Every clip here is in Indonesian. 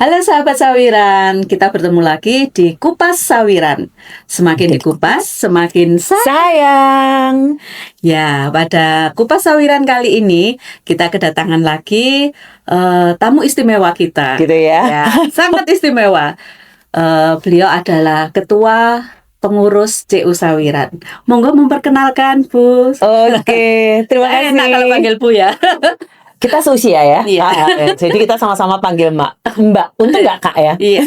Halo sahabat sawiran, kita bertemu lagi di Kupas Sawiran. Semakin dikupas, semakin Sayang. Ya, pada Kupas Sawiran kali ini kita kedatangan lagi tamu istimewa kita. Gitu ya. Ya, sangat istimewa. Beliau adalah Ketua Pengurus CU Sawiran. Monggo memperkenalkan, Bu. Oke, terima kasih. Enak kalau panggil Bu ya. Kita seusia ya. Iya. Jadi kita sama-sama panggil Mbak. Untung nggak Kak ya. Iya.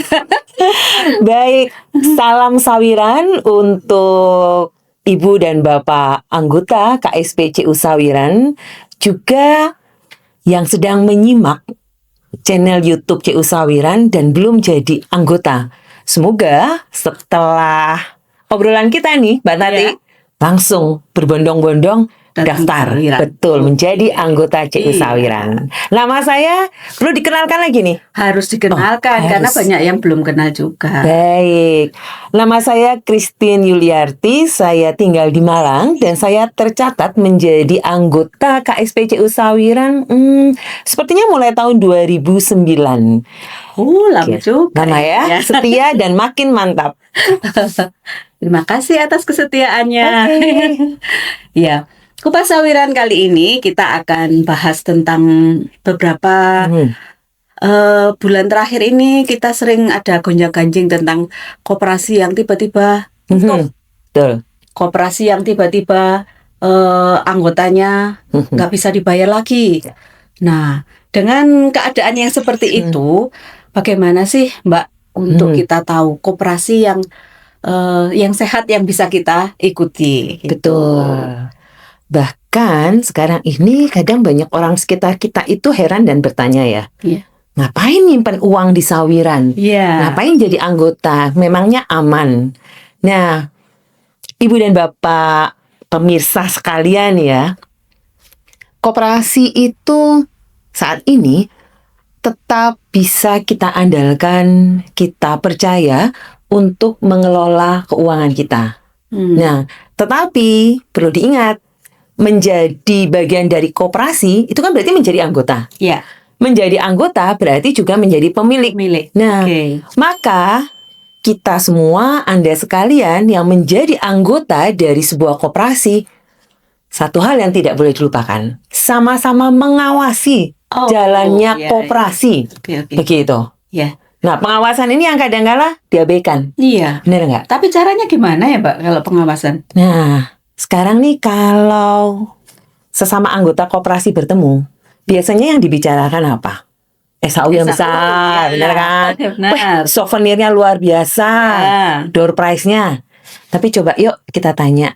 Baik, salam sawiran untuk Ibu dan Bapak anggota KSP CU Sawiran, juga yang sedang menyimak channel YouTube CU Sawiran dan belum jadi anggota. Semoga setelah obrolan kita nih, Mbak Tati, Iya. langsung berbondong-bondong daftar, Sawiran. betul, menjadi anggota CU Iya. Sawiran. Nama saya perlu dikenalkan lagi nih. Harus dikenalkan Oh, karena harus. banyak yang belum kenal juga. Baik, nama saya Christine Yuliarti, saya tinggal di Malang dan saya tercatat menjadi anggota KSP CU Sawiran sepertinya mulai tahun 2009. Lama juga. Lama ya, setia dan makin mantap. Terima kasih atas kesetiaannya. Oke. Ya, Kupas Sawiran kali ini kita akan bahas tentang beberapa bulan terakhir ini kita sering ada gonjang-ganjing tentang koperasi yang tiba-tiba tutup. Betul. Koperasi yang tiba-tiba anggotanya nggak bisa dibayar lagi. Nah, dengan keadaan yang seperti itu, bagaimana sih Mbak untuk kita tahu koperasi yang sehat yang bisa kita ikuti? Gitu. Betul. Bahkan sekarang ini kadang banyak orang sekitar kita itu heran dan bertanya ya, Iya. ngapain nyimpen uang di sawiran? Iya. Ngapain jadi anggota? Memangnya aman? Nah, Ibu dan Bapak pemirsa sekalian ya, koperasi itu saat ini tetap bisa kita andalkan, kita percaya untuk mengelola keuangan kita. Nah, tetapi perlu diingat, menjadi bagian dari koperasi itu kan berarti menjadi anggota. Ya, Menjadi anggota berarti juga menjadi pemilik. milik. Nah, Oke. maka kita semua, Anda sekalian yang menjadi anggota dari sebuah koperasi, satu hal yang tidak boleh dilupakan, sama-sama mengawasi jalannya iya, koperasi. Oke. Begitu. Ya. Nah, pengawasan ini yang kadang-kala diabaikan. Iya. Benar nggak? Tapi caranya gimana ya, Mbak, kalau pengawasan? Nah, sekarang nih kalau sesama anggota koperasi bertemu, biasanya yang dibicarakan apa? SHU yang SHU, besar, ya. benar kan? Benar. Wah, souvenirnya luar biasa, Ya. door prize-nya. Tapi coba yuk kita tanya,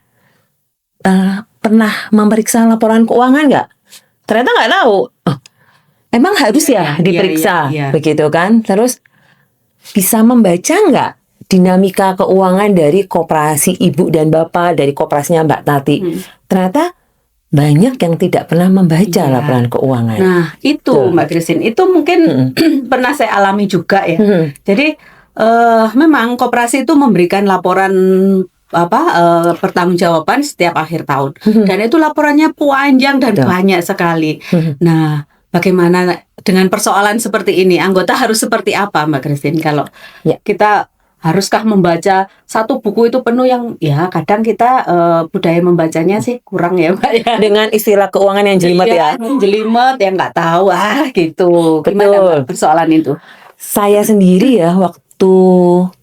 pernah memeriksa laporan keuangan nggak? Ternyata nggak tahu. Oh, emang harus ya diperiksa, iya. begitu kan? Terus bisa membaca nggak dinamika keuangan dari koperasi Ibu dan Bapak, dari koperasinya Mbak Tati? Ternyata banyak yang tidak pernah membaca Iya. laporan keuangan. Nah, itu Betul. Mbak Christine, itu mungkin pernah saya alami juga ya. Jadi memang koperasi itu memberikan laporan pertanggungjawaban setiap akhir tahun. Dan itu laporannya panjang dan Betul. banyak sekali. Nah, bagaimana dengan persoalan seperti ini? Anggota harus seperti apa, Mbak Christine? Kalau Ya. kita haruskah membaca satu buku itu penuh yang ya kadang kita budaya membacanya sih kurang ya, Mbak ya. Dengan istilah keuangan yang jelimet ya. Jelimet yang nggak tahu gitu. Gimana Betul. Mbak, persoalan itu? Saya sendiri ya waktu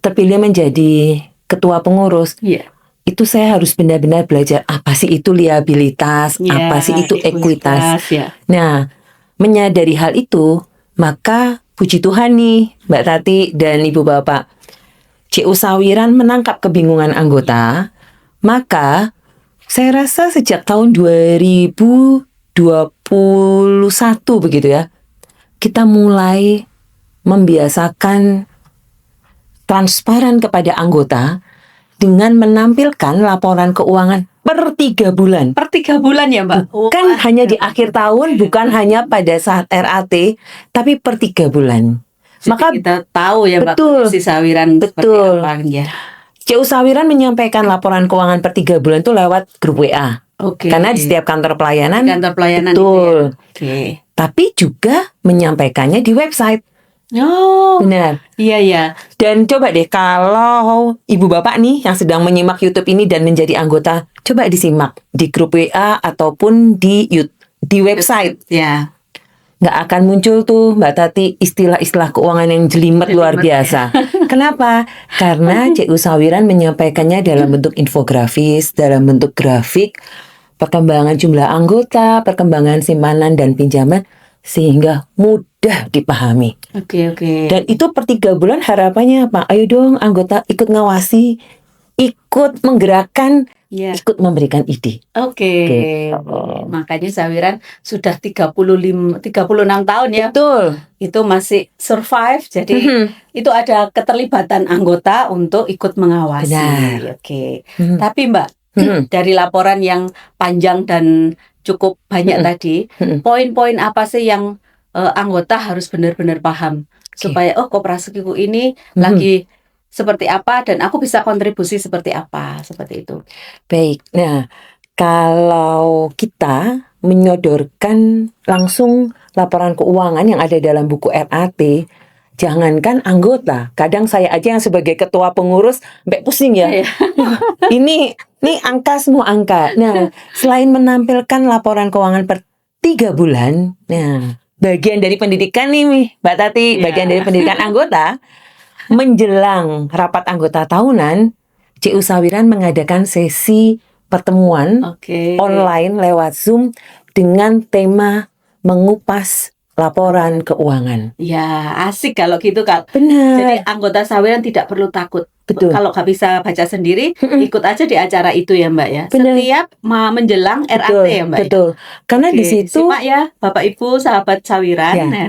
terpilih menjadi ketua pengurus, Iya. itu saya harus benar-benar belajar apa sih itu liabilitas, apa sih itu ekuitas. Ya. Nah, menyadari hal itu, maka puji Tuhan nih Mbak Tati dan Ibu Bapak, CU Sawiran menangkap kebingungan anggota. Maka saya rasa sejak tahun 2021 begitu ya, kita mulai membiasakan transparan kepada anggota dengan menampilkan laporan keuangan per 3 bulan. Per 3 bulan ya, Mbak? Bukan hanya di akhir tahun, bukan hanya pada saat RAT, tapi per 3 bulan. Jadi Maka kita tahu ya, Mbak, betul. kondisi sawiran Betul. seperti apa ya. CU Sawiran menyampaikan laporan keuangan per 3 bulan itu lewat grup WA. Oke. Karena di setiap kantor pelayanan, Di kantor pelayanan betul. itu ya. Oke. Tapi juga menyampaikannya di website. Oh, Benar. iya ya. Dan coba deh kalau ibu bapak nih yang sedang menyimak YouTube ini dan menjadi anggota, coba disimak di grup WA ataupun di website. Ya. Nggak akan muncul tuh Mbak Tati istilah-istilah keuangan yang jelimet luar Jelimet, ya. biasa. Kenapa? Karena CU Sawiran menyampaikannya dalam bentuk infografis, dalam bentuk grafik, perkembangan jumlah anggota, perkembangan simpanan dan pinjaman, sehingga mudah dipahami. Oke. Dan itu per 3 bulan harapannya apa? Ayo dong anggota ikut ngawasi, ikut menggerakkan, Ya. ikut memberikan ide. Oke. Gitu. Makanya Sawiran sudah 36 tahun ya. Betul. Itu masih survive. Jadi itu ada keterlibatan anggota untuk ikut mengawasi. Benar. Oke. Tapi Mbak, dari laporan yang panjang dan cukup banyak tadi, poin-poin apa sih yang anggota harus benar-benar paham supaya kooperasiku ini lagi seperti apa dan aku bisa kontribusi seperti apa, seperti itu. Baik. Nah, kalau kita menyodorkan langsung laporan keuangan yang ada dalam buku RAT, jangankan anggota, kadang saya aja yang sebagai ketua pengurus sampai pusing ya. Ini angka semua angka. Nah, selain menampilkan laporan keuangan per 3 bulan, nah, bagian dari pendidikan nih Mbak Tati, bagian dari pendidikan anggota, menjelang rapat anggota tahunan, CU Sawiran mengadakan sesi pertemuan online lewat Zoom dengan tema mengupas laporan keuangan. Ya, asik kalau gitu, Kak. Benar. Jadi anggota Sawiran tidak perlu takut. Betul. Kalau nggak bisa baca sendiri, ikut aja di acara itu ya, Mbak ya. Benar. Setiap menjelang RAT ya, Mbak. Betul. Karena di situ simak ya, Bapak Ibu sahabat Sawiran. Ya.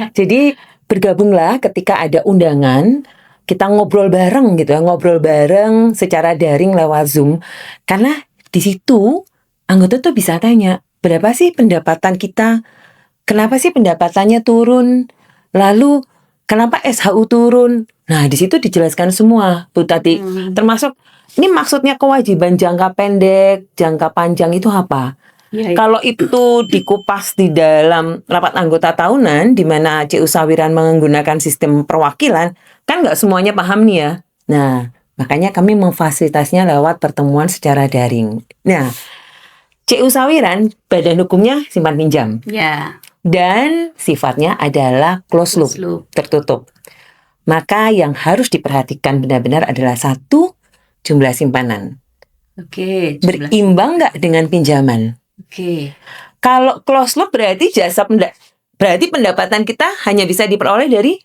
Jadi bergabunglah ketika ada undangan, kita ngobrol bareng gitu ya, ngobrol bareng secara daring lewat Zoom. Karena di situ anggota tuh bisa tanya, berapa sih pendapatan kita? Kenapa sih pendapatannya turun? Lalu kenapa SHU turun? Nah, di situ dijelaskan semua, Bu Tati. Termasuk ini maksudnya kewajiban jangka pendek, jangka panjang itu apa? Ya. Kalau itu dikupas di dalam rapat anggota tahunan, di mana CU Sawiran menggunakan sistem perwakilan, kan nggak semuanya paham nih ya. Nah, makanya kami memfasilitasinya lewat pertemuan secara daring. Nah, CU Sawiran, badan hukumnya simpan pinjam. Ya. Dan sifatnya adalah closed loop, tertutup. Maka yang harus diperhatikan benar-benar adalah 1, jumlah simpanan. Oke. Berimbang nggak dengan pinjaman? Oke. Kalau closed loop berarti berarti pendapatan kita hanya bisa diperoleh dari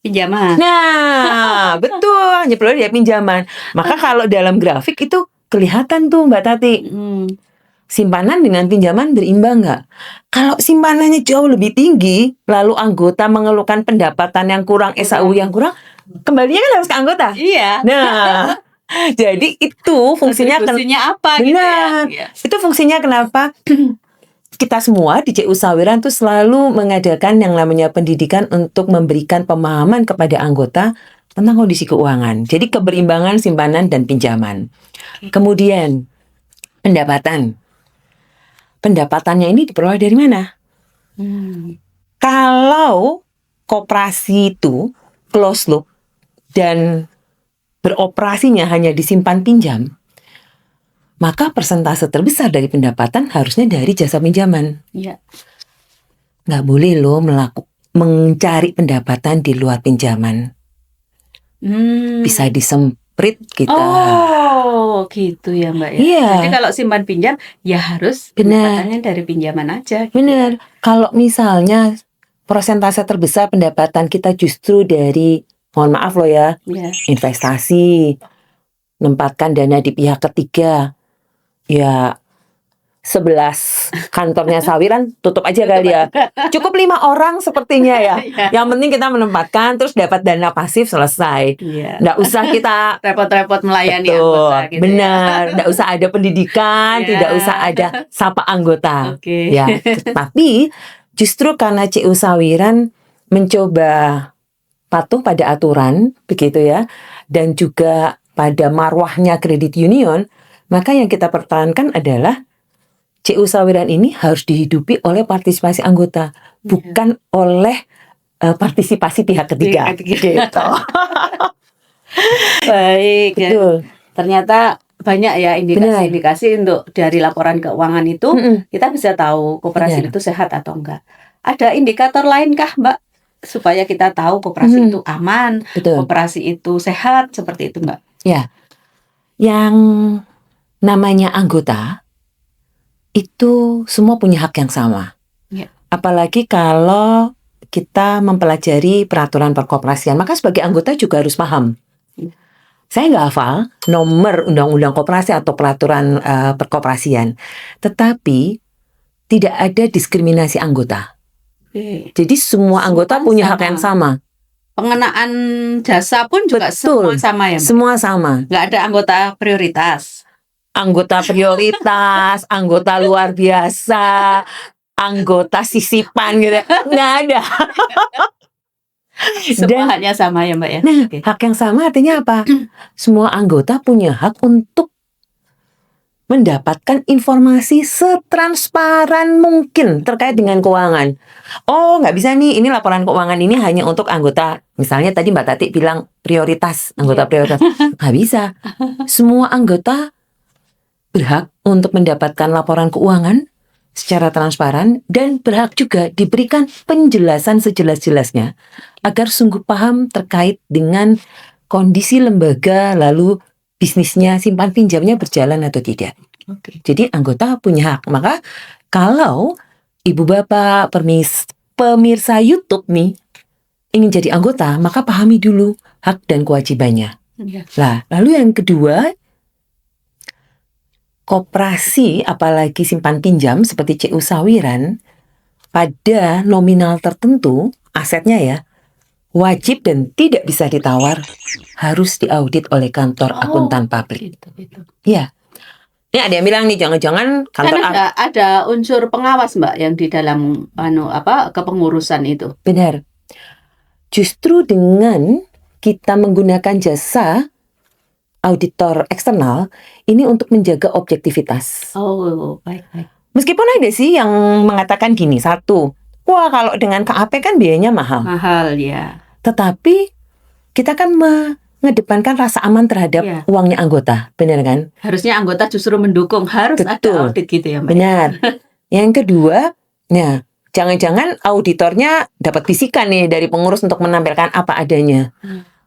pinjaman. Nah, betul, hanya peroleh dari pinjaman. Maka kalau dalam grafik itu kelihatan tuh Mbak Tati. Simpanan dengan pinjaman berimbang nggak? Kalau simpanannya jauh lebih tinggi, lalu anggota mengeluhkan pendapatan yang kurang, SHU yang kurang, kembalinya kan harus ke anggota. Iya. Nah, jadi itu fungsinya apa? Benar. Gitu ya? Itu fungsinya kenapa kita semua di CU Sawiran tuh selalu mengadakan yang namanya pendidikan untuk memberikan pemahaman kepada anggota tentang kondisi keuangan. Jadi keberimbangan simpanan dan pinjaman. Kemudian pendapatan. Pendapatannya ini diperoleh dari mana? Kalau koperasi itu closed loop dan beroperasinya hanya disimpan pinjam, maka persentase terbesar dari pendapatan harusnya dari jasa pinjaman. Iya. Nggak boleh loh mencari pendapatan di luar pinjaman. Bisa disemprit kita. Oh, gitu ya Mbak ya. Iya. Jadi kalau simpan pinjam ya harus pendapatannya dari pinjaman aja. Gitu. Benar. Kalau misalnya persentase terbesar pendapatan kita justru dari, mohon maaf loh ya, investasi, menempatkan dana di pihak ketiga, ya 11 kantornya Sawiran tutup aja kali ya. Cukup 5 orang sepertinya ya. Yang penting kita menempatkan terus dapat dana pasif, selesai. Nggak usah kita repot-repot melayani anggota gitu. Benar, nggak usah ada pendidikan, tidak usah ada sapa anggota. Ya, tapi justru karena CU Sawiran mencoba patuh pada aturan begitu ya, dan juga pada marwahnya kredit union, maka yang kita pertahankan adalah CU Sawiran ini harus dihidupi oleh partisipasi anggota, bukan oleh partisipasi pihak ketiga. Gitu. Baik. Ya. Betul. Ternyata banyak ya indikasi-indikasi untuk dari laporan keuangan itu kita bisa tahu koperasi itu sehat atau enggak. Ada indikator lain kah, Mbak, supaya kita tahu koperasi itu aman, koperasi itu sehat, seperti itu, Mbak? Ya, yang namanya anggota itu semua punya hak yang sama. Ya. Apalagi kalau kita mempelajari peraturan perkoperasian, maka sebagai anggota juga harus paham. Saya nggak hafal nomor undang-undang koperasi atau peraturan perkoperasian, tetapi tidak ada diskriminasi anggota. Jadi semua anggota punya hak yang sama. Pengenaan jasa pun juga semua sama ya, Mbak? Semua sama. Nggak ada anggota prioritas. Anggota prioritas, anggota luar biasa, anggota sisipan gitu. Nggak ada. Semua haknya sama ya, Mbak ya. Nah, hak yang sama artinya apa? Semua anggota punya hak untuk mendapatkan informasi setransparan mungkin terkait dengan keuangan. Oh, nggak bisa nih, ini laporan keuangan ini hanya untuk anggota. Misalnya tadi Mbak Tati bilang prioritas, anggota prioritas. Nggak bisa. Semua anggota berhak untuk mendapatkan laporan keuangan secara transparan dan berhak juga diberikan penjelasan sejelas-jelasnya agar sungguh paham terkait dengan kondisi lembaga lalu bisnisnya, simpan pinjamnya berjalan atau tidak. Jadi anggota punya hak. Maka kalau ibu bapak pemirsa YouTube nih ingin jadi anggota, maka pahami dulu hak dan kewajibannya. Nah, lalu yang kedua, koperasi apalagi simpan pinjam seperti CU Sawiran pada nominal tertentu asetnya ya wajib dan tidak bisa ditawar, harus diaudit oleh kantor akuntan publik. Ya, ini ada yang bilang nih jangan-jangan kantor ada unsur pengawas, Mbak, yang di dalam kepengurusan itu. Benar. Justru dengan kita menggunakan jasa auditor eksternal ini untuk menjaga objektivitas. Oh, baik. Meskipun ada sih yang mengatakan gini, satu, wah kalau dengan KAP kan biayanya mahal. Mahal ya. Tetapi kita kan mengedepankan rasa aman terhadap uangnya anggota, benar kan? Harusnya anggota justru mendukung, harus ada audit gitu ya, Mbak. Benar. Yang kedua, nah jangan-jangan auditornya dapat bisikan nih dari pengurus untuk menampilkan apa adanya.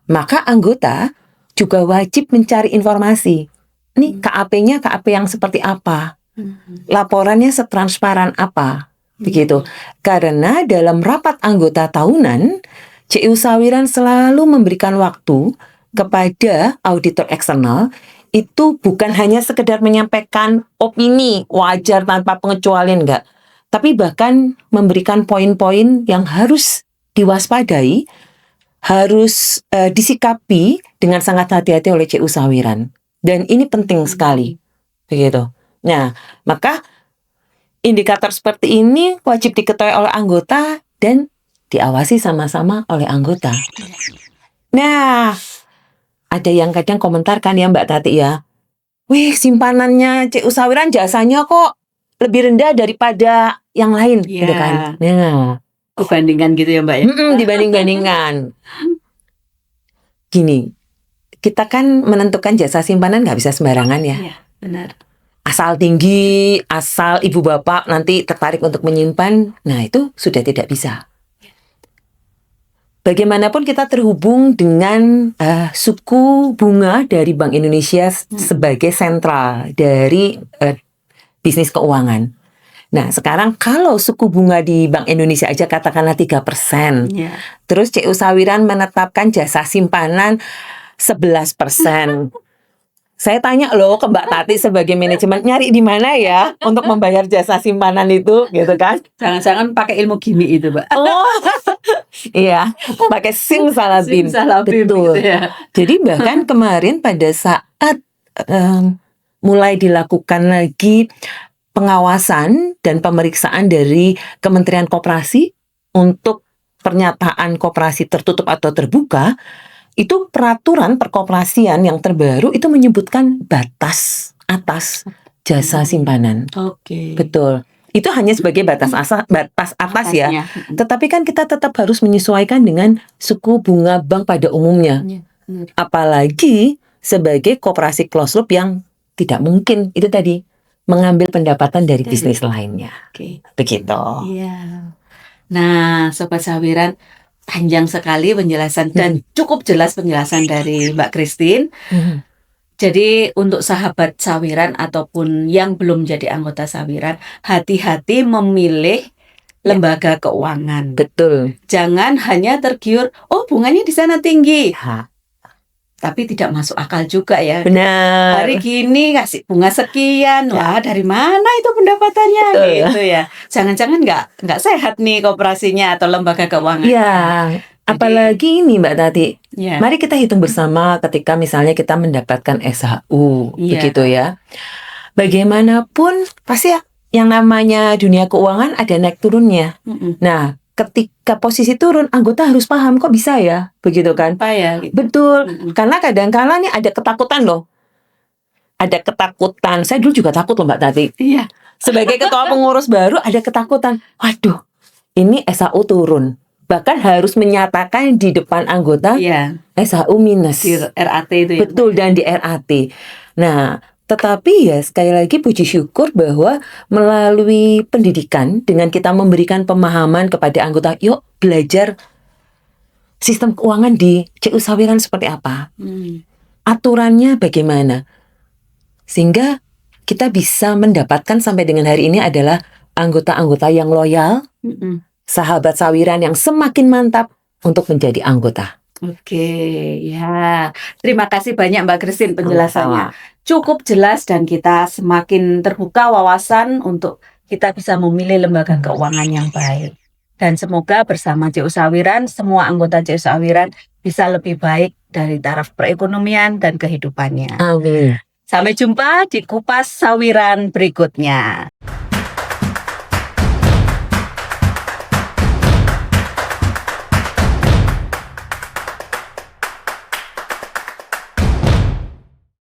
Maka anggota juga wajib mencari informasi. Nih KAP-nya KAP yang seperti apa? Laporannya setransparan apa? Begitu. Karena dalam rapat anggota tahunan, CU Sawiran selalu memberikan waktu kepada auditor eksternal itu bukan hanya sekedar menyampaikan opini wajar tanpa pengecualian, enggak. Tapi bahkan memberikan poin-poin yang harus diwaspadai, harus disikapi dengan sangat hati-hati oleh CU Sawiran. Dan ini penting sekali. Begitu. Nah, maka indikator seperti ini wajib diketahui oleh anggota dan diawasi sama-sama oleh anggota. Nah, ada yang kadang komentarkan ya Mbak Tati ya, wih simpanannya CU Sawiran jasanya kok lebih rendah daripada yang lain, gitu kan? Nah, dibandingkan gitu ya Mbak ya? Dibanding-bandingkan. Gini, kita kan menentukan jasa simpanan nggak bisa sembarangan ya. Iya, benar. Asal tinggi, asal ibu bapak nanti tertarik untuk menyimpan, nah itu sudah tidak bisa. Bagaimanapun kita terhubung dengan suku bunga dari Bank Indonesia sebagai sentral dari bisnis keuangan. Nah, sekarang kalau suku bunga di Bank Indonesia aja katakanlah 3%. Terus CU Sawiran menetapkan jasa simpanan 11%. Saya tanya loh ke Mbak Tati sebagai manajemen, nyari di mana ya untuk membayar jasa simpanan itu, gitu kan? Jangan-jangan pakai ilmu gimmick itu, Mbak. Oh, iya, pakai simsalabim. Betul. Gitu ya. Jadi bahkan kemarin pada saat mulai dilakukan lagi pengawasan dan pemeriksaan dari Kementerian Koperasi untuk pernyataan koperasi tertutup atau terbuka, itu peraturan perkoperasian yang terbaru itu menyebutkan batas atas jasa simpanan. Oke. Betul. Itu hanya sebagai batas atas ya. Atasnya. Tetapi kan kita tetap harus menyesuaikan dengan suku bunga bank pada umumnya. Iya, benar. Apalagi sebagai koperasi closed loop yang tidak mungkin itu tadi mengambil pendapatan dari Dari- bisnis lainnya. Oke. Begitu. Iya. Nah, Sobat Sawiran, panjang sekali penjelasan dan cukup jelas penjelasan dari Mbak Christine. Mhm. Jadi untuk sahabat Sawiran ataupun yang belum jadi anggota Sawiran, hati-hati memilih lembaga keuangan. Betul. Jangan hanya tergiur, oh bunganya di sana tinggi, Ya, tapi tidak masuk akal juga ya. benar. Hari gini kasih bunga sekian, Ya. wah dari mana itu pendapatannya Betul. gitu ya. Jangan-jangan nggak sehat nih koperasinya atau lembaga keuangan. Ya, apalagi ini Mbak Tati. Ya. Mari kita hitung bersama ketika misalnya kita mendapatkan SHU, Iya. begitu ya. Bagaimanapun pasti ya, yang namanya dunia keuangan ada naik turunnya. Mm-mm. Nah, ketika posisi turun, anggota harus paham kok bisa ya, begitu kan? Apa ya? Gitu. Betul, Mm-mm. karena kadang-kala nih ada ketakutan loh. Ada ketakutan. Saya dulu juga takut loh Mbak Tati. Iya. Sebagai ketua pengurus baru ada ketakutan. Waduh, ini SHU turun. Bahkan harus menyatakan di depan anggota Iya. SHU minus. Di RAT itu ya. Betul, dan di RAT. Nah, tetapi ya sekali lagi puji syukur bahwa melalui pendidikan dengan kita memberikan pemahaman kepada anggota, yuk belajar sistem keuangan di CU Sawiran seperti apa, Hmm. aturannya bagaimana, sehingga kita bisa mendapatkan sampai dengan hari ini adalah anggota-anggota yang loyal, Mm-mm. sahabat Sawiran yang semakin mantap untuk menjadi anggota. Oke, ya. Terima kasih banyak Mbak Christine penjelasannya. Sama-sama. Cukup jelas dan kita semakin terbuka wawasan untuk kita bisa memilih lembaga keuangan yang baik. Dan semoga bersama CU Sawiran, semua anggota CU Sawiran bisa lebih baik dari taraf perekonomian dan kehidupannya. Amin. Sampai jumpa di Kupas Sawiran berikutnya.